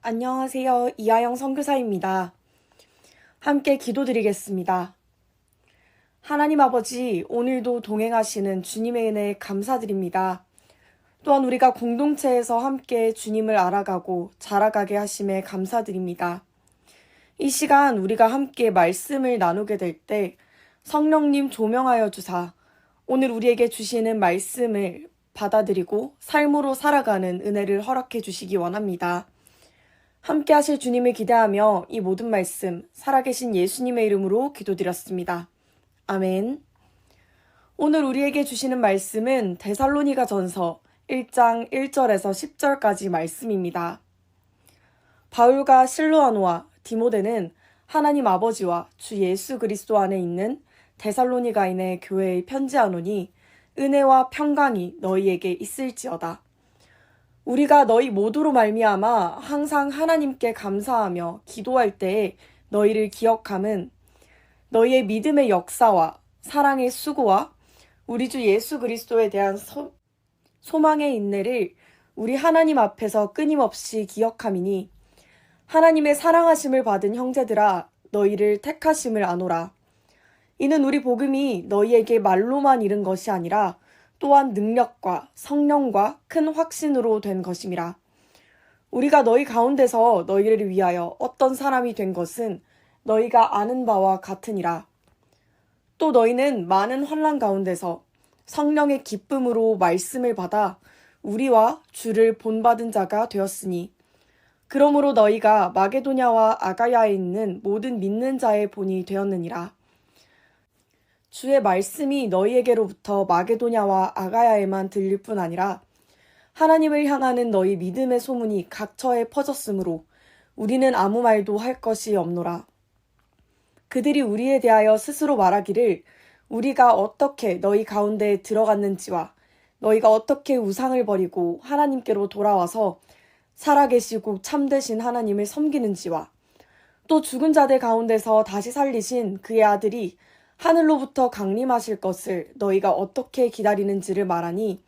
안녕하세요. 이하영 선교사입니다. 함께 기도드리겠습니다. 하나님 아버지, 오늘도 동행하시는 주님의 은혜에 감사드립니다. 또한 우리가 공동체에서 함께 주님을 알아가고 자라가게 하심에 감사드립니다. 이 시간 우리가 함께 말씀을 나누게 될 때 성령님 조명하여 주사 오늘 우리에게 주시는 말씀을 받아들이고 삶으로 살아가는 은혜를 허락해 주시기 원합니다. 함께 하실 주님을 기대하며 이 모든 말씀 살아계신 예수님의 이름으로 기도드렸습니다. 아멘. 오늘 우리에게 주시는 말씀은 데살로니가 전서 1장 1절에서 10절까지 말씀입니다. 바울과 실로아노와 디모데는 하나님 아버지와 주 예수 그리스도 안에 있는 데살로니가인의 교회에 편지하노니 은혜와 평강이 너희에게 있을지어다. 우리가 너희 모두로 말미암아 항상 하나님께 감사하며 기도할 때에 너희를 기억함은 너희의 믿음의 역사와 사랑의 수고와 우리 주 예수 그리스도에 대한 소망의 인내를 우리 하나님 앞에서 끊임없이 기억함이니 하나님의 사랑하심을 받은 형제들아 너희를 택하심을 아노라. 이는 우리 복음이 너희에게 말로만 이른 것이 아니라 또한 능력과 성령과 큰 확신으로 된 것임이라. 우리가 너희 가운데서 너희를 위하여 어떤 사람이 된 것은 너희가 아는 바와 같으니라. 또 너희는 많은 환난 가운데서 성령의 기쁨으로 말씀을 받아 우리와 주를 본받은 자가 되었으니 그러므로 너희가 마게도냐와 아가야에 있는 모든 믿는 자의 본이 되었느니라. 주의 말씀이 너희에게로부터 마게도냐와 아가야에만 들릴 뿐 아니라 하나님을 향하는 너희 믿음의 소문이 각처에 퍼졌으므로 우리는 아무 말도 할 것이 없노라. 그들이 우리에 대하여 스스로 말하기를 우리가 어떻게 너희 가운데에 들어갔는지와 너희가 어떻게 우상을 버리고 하나님께로 돌아와서 살아계시고 참되신 하나님을 섬기는지와 또 죽은 자들 가운데서 다시 살리신 그의 아들이 하늘로부터 강림하실 것을 너희가 어떻게 기다리는지를 말하니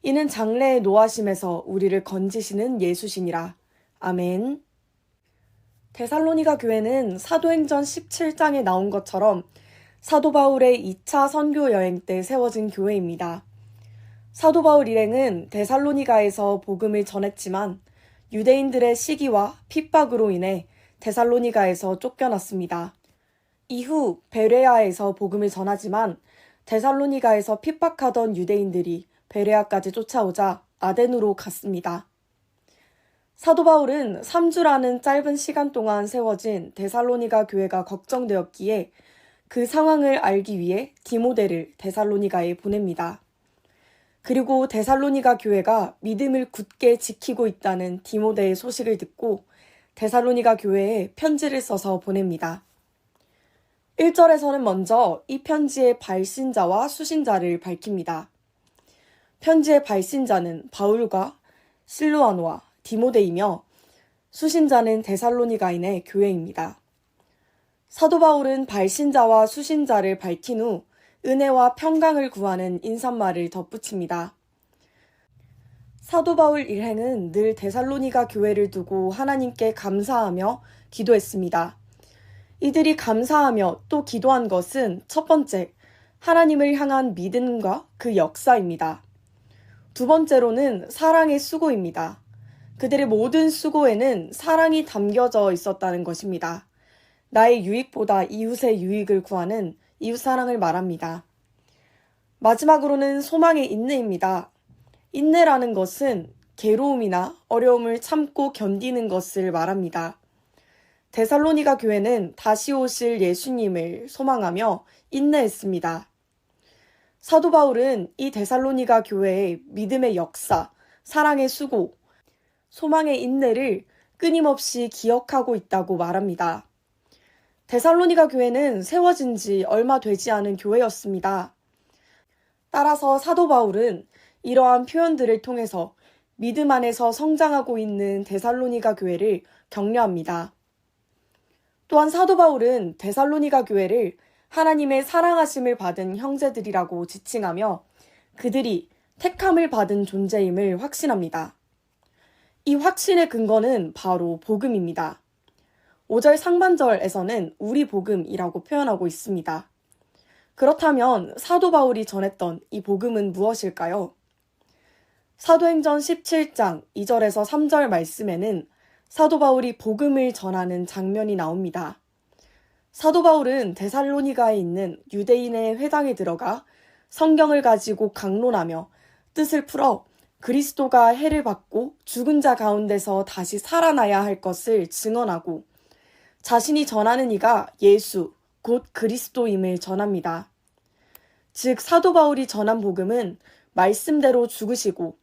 이는 장래의 노하심에서 우리를 건지시는 예수시니라. 아멘. 데살로니가 교회는 사도행전 17장에 나온 것처럼 사도 바울의 2차 선교 여행 때 세워진 교회입니다. 사도 바울 일행은 데살로니가에서 복음을 전했지만 유대인들의 시기와 핍박으로 인해 데살로니가에서 쫓겨났습니다. 이후 베레아에서 복음을 전하지만 데살로니가에서 핍박하던 유대인들이 베레아까지 쫓아오자 아덴으로 갔습니다. 사도 바울은 3주라는 짧은 시간 동안 세워진 데살로니가 교회가 걱정되었기에 그 상황을 알기 위해 디모데를 데살로니가에 보냅니다. 그리고 데살로니가 교회가 믿음을 굳게 지키고 있다는 디모데의 소식을 듣고 데살로니가 교회에 편지를 써서 보냅니다. 1절에서는 먼저 이 편지의 발신자와 수신자를 밝힙니다. 편지의 발신자는 바울과 실로아노와 디모데이며 수신자는 데살로니가인의 교회입니다. 사도 바울은 발신자와 수신자를 밝힌 후 은혜와 평강을 구하는 인사말을 덧붙입니다. 사도 바울 일행은 늘 데살로니가 교회를 두고 하나님께 감사하며 기도했습니다. 이들이 감사하며 또 기도한 것은 첫 번째, 하나님을 향한 믿음과 그 역사입니다. 두 번째로는 사랑의 수고입니다. 그들의 모든 수고에는 사랑이 담겨져 있었다는 것입니다. 나의 유익보다 이웃의 유익을 구하는 이웃사랑을 말합니다. 마지막으로는 소망의 인내입니다. 인내라는 것은 괴로움이나 어려움을 참고 견디는 것을 말합니다. 데살로니가 교회는 다시 오실 예수님을 소망하며 인내했습니다. 사도 바울은 이 데살로니가 교회의 믿음의 역사, 사랑의 수고, 소망의 인내를 끊임없이 기억하고 있다고 말합니다. 데살로니가 교회는 세워진 지 얼마 되지 않은 교회였습니다. 따라서 사도 바울은 이러한 표현들을 통해서 믿음 안에서 성장하고 있는 데살로니가 교회를 격려합니다. 또한 사도 바울은 데살로니가 교회를 하나님의 사랑하심을 받은 형제들이라고 지칭하며 그들이 택함을 받은 존재임을 확신합니다. 이 확신의 근거는 바로 복음입니다. 5절 상반절에서는 우리 복음이라고 표현하고 있습니다. 그렇다면 사도 바울이 전했던 이 복음은 무엇일까요? 사도행전 17장 2절에서 3절 말씀에는 사도 바울이 복음을 전하는 장면이 나옵니다. 사도 바울은 데살로니가에 있는 유대인의 회당에 들어가 성경을 가지고 강론하며 뜻을 풀어 그리스도가 해를 받고 죽은 자 가운데서 다시 살아나야 할 것을 증언하고 자신이 전하는 이가 예수, 곧 그리스도임을 전합니다. 즉 사도 바울이 전한 복음은 말씀대로 죽으시고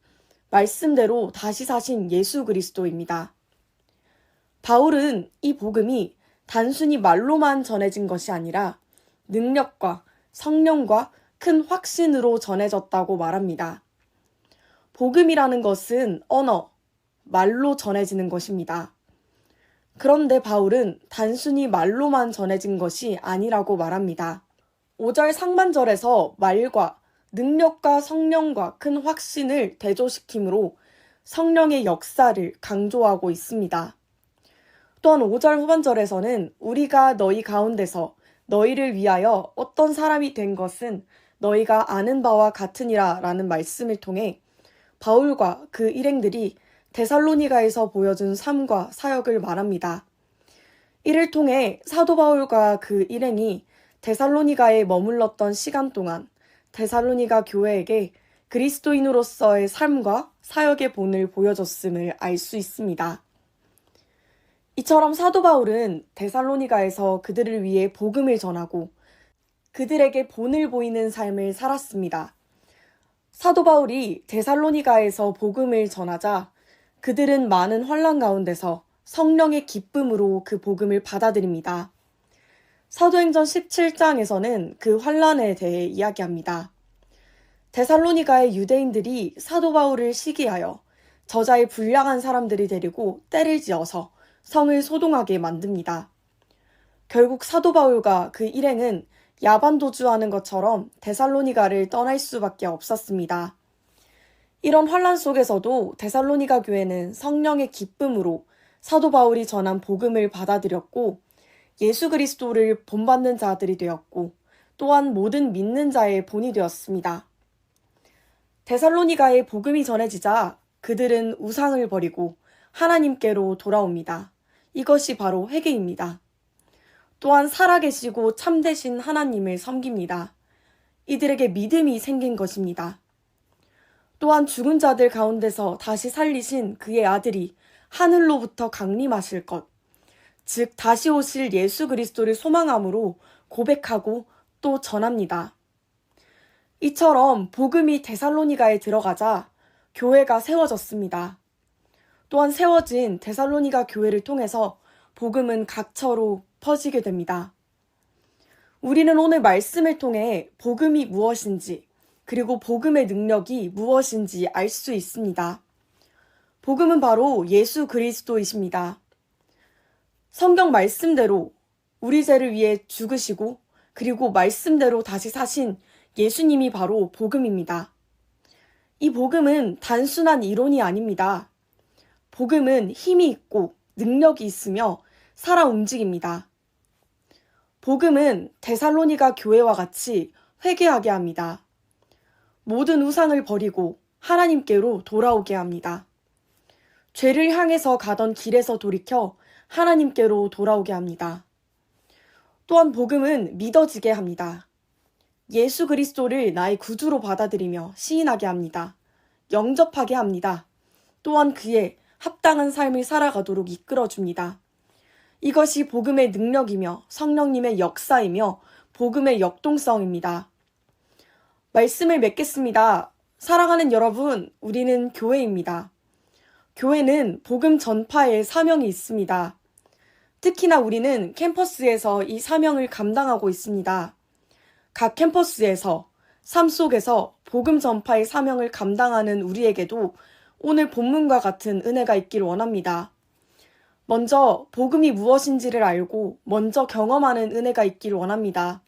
말씀대로 다시 사신 예수 그리스도입니다. 바울은 이 복음이 단순히 말로만 전해진 것이 아니라 능력과 성령과 큰 확신으로 전해졌다고 말합니다. 복음이라는 것은 언어, 말로 전해지는 것입니다. 그런데 바울은 단순히 말로만 전해진 것이 아니라고 말합니다. 5절 상반절에서 말과 능력과 성령과 큰 확신을 대조시키므로 성령의 역사를 강조하고 있습니다. 또한 5절 후반절에서는 우리가 너희 가운데서 너희를 위하여 어떤 사람이 된 것은 너희가 아는 바와 같으니라 라는 말씀을 통해 바울과 그 일행들이 데살로니가에서 보여준 삶과 사역을 말합니다. 이를 통해 사도 바울과 그 일행이 데살로니가에 머물렀던 시간 동안 데살로니가 교회에게 그리스도인으로서의 삶과 사역의 본을 보여줬음을 알 수 있습니다. 이처럼 사도 바울은 데살로니가에서 그들을 위해 복음을 전하고 그들에게 본을 보이는 삶을 살았습니다. 사도 바울이 데살로니가에서 복음을 전하자 그들은 많은 환난 가운데서 성령의 기쁨으로 그 복음을 받아들입니다. 사도행전 17장에서는 그 환난에 대해 이야기합니다. 데살로니가의 유대인들이 사도 바울을 시기하여 저자의 불량한 사람들이 데리고 떼를 지어서 성을 소동하게 만듭니다. 결국 사도 바울과 그 일행은 야반도주하는 것처럼 데살로니가를 떠날 수밖에 없었습니다. 이런 환난 속에서도 데살로니가 교회는 성령의 기쁨으로 사도 바울이 전한 복음을 받아들였고 예수 그리스도를 본받는 자들이 되었고 또한 모든 믿는 자의 본이 되었습니다. 데살로니가에 복음이 전해지자 그들은 우상을 버리고 하나님께로 돌아옵니다. 이것이 바로 회개입니다. 또한 살아계시고 참되신 하나님을 섬깁니다. 이들에게 믿음이 생긴 것입니다. 또한 죽은 자들 가운데서 다시 살리신 그의 아들이 하늘로부터 강림하실 것, 즉 다시 오실 예수 그리스도를 소망함으로 고백하고 또 전합니다. 이처럼 복음이 데살로니가에 들어가자 교회가 세워졌습니다. 또한 세워진 데살로니가 교회를 통해서 복음은 각처로 퍼지게 됩니다. 우리는 오늘 말씀을 통해 복음이 무엇인지 그리고 복음의 능력이 무엇인지 알 수 있습니다. 복음은 바로 예수 그리스도이십니다. 성경 말씀대로 우리 죄를 위해 죽으시고 그리고 말씀대로 다시 사신 예수님이 바로 복음입니다. 이 복음은 단순한 이론이 아닙니다. 복음은 힘이 있고 능력이 있으며 살아 움직입니다. 복음은 데살로니가 교회와 같이 회개하게 합니다. 모든 우상을 버리고 하나님께로 돌아오게 합니다. 죄를 향해서 가던 길에서 돌이켜 하나님께로 돌아오게 합니다. 또한 복음은 믿어지게 합니다. 예수 그리스도를 나의 구주로 받아들이며 시인하게 합니다. 영접하게 합니다. 또한 그의 합당한 삶을 살아가도록 이끌어줍니다. 이것이 복음의 능력이며 성령님의 역사이며 복음의 역동성입니다. 말씀을 맺겠습니다. 사랑하는 여러분, 우리는 교회입니다. 교회는 복음 전파의 사명이 있습니다. 특히나 우리는 캠퍼스에서 이 사명을 감당하고 있습니다. 각 캠퍼스에서 삶 속에서 복음 전파의 사명을 감당하는 우리에게도 오늘 본문과 같은 은혜가 있길 원합니다. 먼저 복음이 무엇인지를 알고 먼저 경험하는 은혜가 있길 원합니다.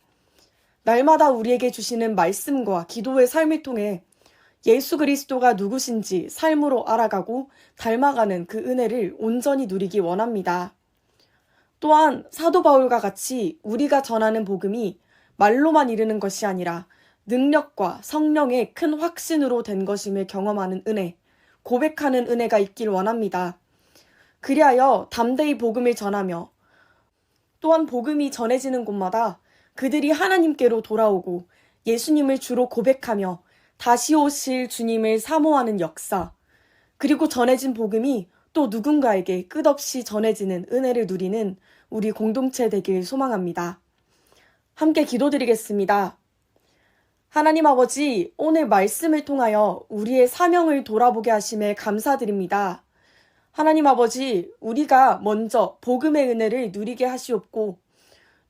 날마다 우리에게 주시는 말씀과 기도의 삶을 통해 예수 그리스도가 누구신지 삶으로 알아가고 닮아가는 그 은혜를 온전히 누리기 원합니다. 또한 사도 바울과 같이 우리가 전하는 복음이 말로만 이르는 것이 아니라 능력과 성령의 큰 확신으로 된 것임을 경험하는 은혜, 고백하는 은혜가 있길 원합니다. 그리하여 담대히 복음을 전하며 또한 복음이 전해지는 곳마다 그들이 하나님께로 돌아오고 예수님을 주로 고백하며 다시 오실 주님을 사모하는 역사, 그리고 전해진 복음이 또 누군가에게 끝없이 전해지는 은혜를 누리는 우리 공동체 되길 소망합니다. 함께 기도드리겠습니다. 하나님 아버지, 오늘 말씀을 통하여 우리의 사명을 돌아보게 하심에 감사드립니다. 하나님 아버지, 우리가 먼저 복음의 은혜를 누리게 하시옵고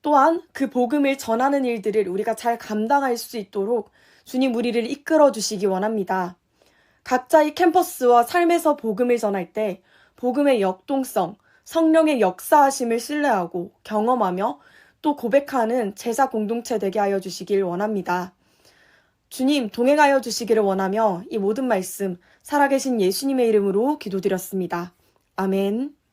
또한 그 복음을 전하는 일들을 우리가 잘 감당할 수 있도록 주님 우리를 이끌어 주시기 원합니다. 각자의 캠퍼스와 삶에서 복음을 전할 때 복음의 역동성, 성령의 역사하심을 신뢰하고 경험하며 또 고백하는 제자 공동체 되게 하여 주시길 원합니다. 주님 동행하여 주시기를 원하며 이 모든 말씀 살아계신 예수님의 이름으로 기도드렸습니다. 아멘.